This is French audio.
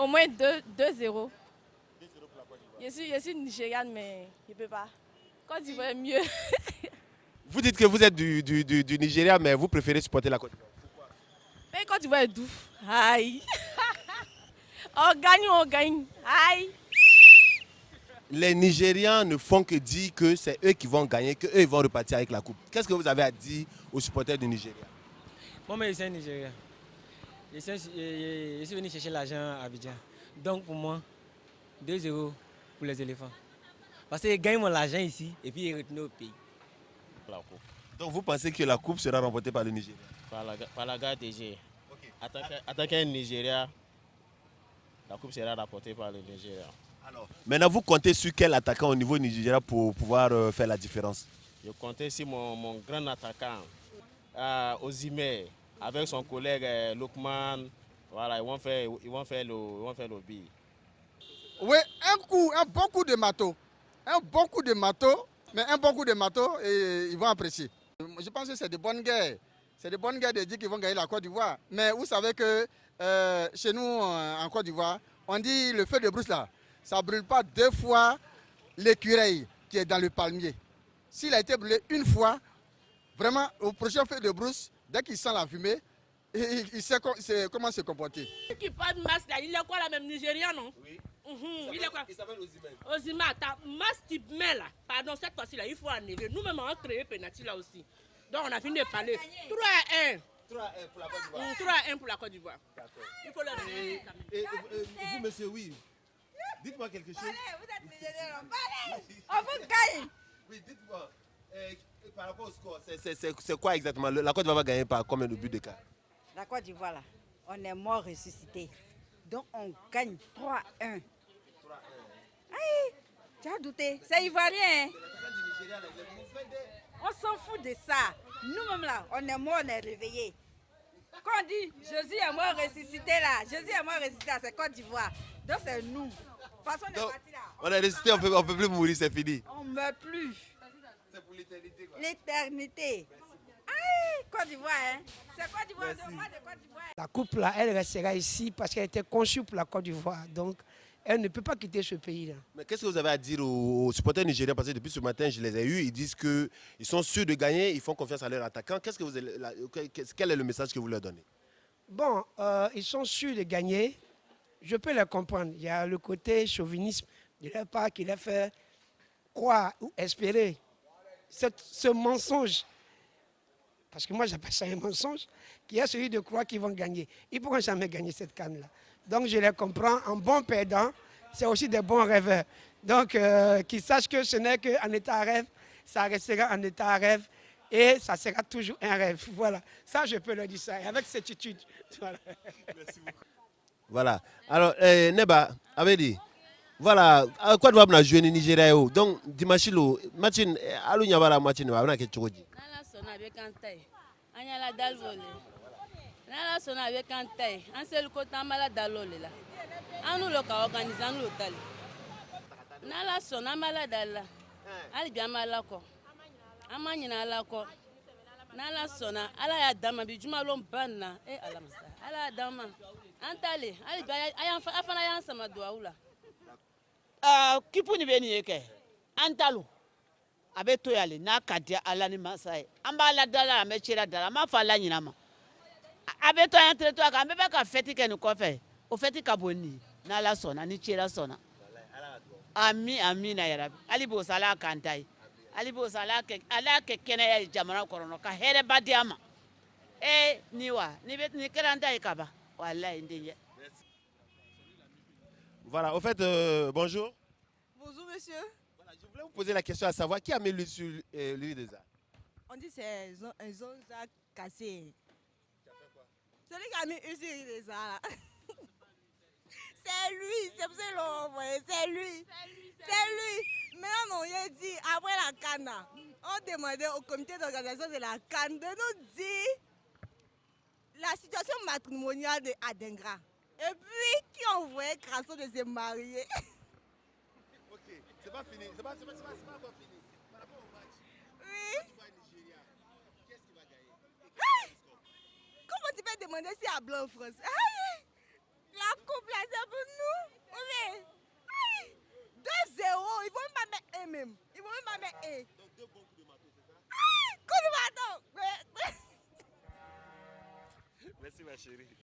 Au moins 2-0. Je suis nigériane, mais je ne peux pas. Côte d'Ivoire est mieux. Vous dites que vous êtes du Nigeria, mais vous préférez supporter la Côte d'Ivoire. Pourquoi? Mais Côte d'Ivoire est doux. Aïe. On gagne. Aïe. Les Nigérians ne font que dire que c'est eux qui vont gagner, qu'eux ils vont repartir avec la coupe. Qu'est-ce que vous avez à dire aux supporters du Nigeria? Moi, je suis un Nigérien. Je suis venu chercher l'argent à Abidjan. Donc pour moi, 2-0 pour les éléphants. Parce qu'ils gagnent mon argent ici et puis ils retournent au pays. Donc vous pensez que la coupe sera remportée par le Nigeria? Par la garde DG. Okay. En tant qu'un Nigeria, la coupe sera rapportée par le Nigeria. Alors, maintenant, vous comptez sur quel attaquant au niveau Nigeria pour pouvoir faire la différence? Je comptais sur mon grand attaquant, Osimhen, avec son collègue Lookman. Voilà, ils vont faire le billet. Oui, un bon coup de marteau. Un bon coup de marteau, mais un bon coup de marteau, et ils vont apprécier. Je pense que c'est de bonnes guerres. C'est de bonnes guerres de dire qu'ils vont gagner la Côte d'Ivoire. Mais vous savez que chez nous, en Côte d'Ivoire, on dit le feu de brousse là, ça ne brûle pas 2 fois l'écureuil qui est dans le palmier. S'il a été brûlé une fois, vraiment, au prochain feu de brousse, dès qu'il sent la fumée, il sait comment se comporter. Celui qui parle masque là, il est quoi la même Nigérien, non? Oui. Il est quoi? Il s'appelle Osimhen. Osimhen, ta masque type main là, pardon, cette fois-ci là, il faut enlever. Nous-mêmes, on a créé penalty là aussi. Donc on a fini de parler. 3-1. 3-1 pour la Côte d'Ivoire. 3-1 pour la Côte d'Ivoire. Il faut le remercier. Et vous, monsieur, oui. Dites-moi quelque chose. Vous êtes Nigérien, on vous gagne. Oui, dites-moi. Par rapport au score, c'est quoi exactement? La Côte d'Ivoire va gagner par combien de buts d'écart? La Côte d'Ivoire, là, on est mort ressuscité. Donc on gagne 3-1. Aïe, tu as douté. C'est ivoirien. Hein? On s'en fout de ça. Nous-mêmes là, on est mort, on est réveillés. Quand on dit Jésus est mort ressuscité là, Jésus est mort ressuscité là, c'est Côte d'Ivoire. Donc c'est nous. Parce qu'on est parti là. On est ressuscité, on ne peut plus mourir, c'est fini. On ne meurt plus. C'est pour l'éternité. L'éternité. Aïe, Côte d'Ivoire, hein. C'est Côte d'Ivoire, de Côte d'Ivoire. La coupe là, elle restera ici parce qu'elle était conçue pour la Côte d'Ivoire. Donc, elle ne peut pas quitter ce pays-là. Mais qu'est-ce que vous avez à dire aux supporters nigériens? Parce que depuis ce matin, je les ai eus. Ils disent qu'ils sont sûrs de gagner, ils font confiance à leur attaquant. Quel est le message que vous leur donnez? Bon, ils sont sûrs de gagner. Je peux les comprendre. Il y a le côté chauvinisme de leur part qui leur fait croire ou espérer ce mensonge. Parce que moi, j'appelle ça un mensonge, qui est celui de croire qu'ils vont gagner. Ils ne pourront jamais gagner cette canne-là. Donc, je les comprends. Un bon perdant, c'est aussi des bons rêveurs. Donc, qu'ils sachent que ce n'est qu'un état à rêve, ça restera un état à rêve et ça sera toujours un rêve. Voilà. Ça, je peux leur dire ça. Et avec certitude. Voilà. Merci beaucoup. Voilà. Alors, Neba avait dit, voilà, à quoi doit-on jouer au Nigeria? Donc, dimanche, Martin, allô, Nyabara, Martin, on a quelque chose. Avec un taille. On y a la dalle volée. Là, on avec un taille. On sait le côté malade d'aller là. On nous organise, on nous taille. Là, on a malade là. On bien malade quoi. On mange là quoi. Là, on a la dame, bi juma lom banna. Eh, alamsa. La dame. On taille. On bien, afana yan sama doa ou là. Qui pour nous venir que? Antalou. Abe to yale n'a kadia ala ni masai amba la dala me chira dala ma fa la nyina ma abe to entre to aka me be ka feti ke ni ko fe o feti ka boni na la sona ni chira sona ami na yarabi ali bo sala kantai ali bo sala ke ala ke kene ya jamana korono ka here badiama niwa ni bet ni keranda ikaba wallahi ndiye. Voilà, au fait, bonjour. Bonjour monsieur. Je voulais vous poser la question à savoir qui a mis l'huile sur l'huile des arbres. On dit que c'est un zone cassé. Qui a fait quoi? Celui qui a mis l'huile sur l'huile des arbres. C'est lui, c'est pour ça que l'on voit, c'est lui. C'est lui. Maintenant, on a dit, après la canne, on demandait au comité d'organisation de la canne de nous dire la situation matrimoniale de Adengra. Et puis, qui envoyait Crasso de se marier. C'est pas fini, c'est pas encore fini. Par rapport au match, oui. Nigeria, qu'est-ce qui va gagner? Comment tu peux demander si à Blanc France? La coupe là, c'est pour nous. Donc 2 bons coups de marteau, c'est ça? Coup de marteau. Merci ma chérie.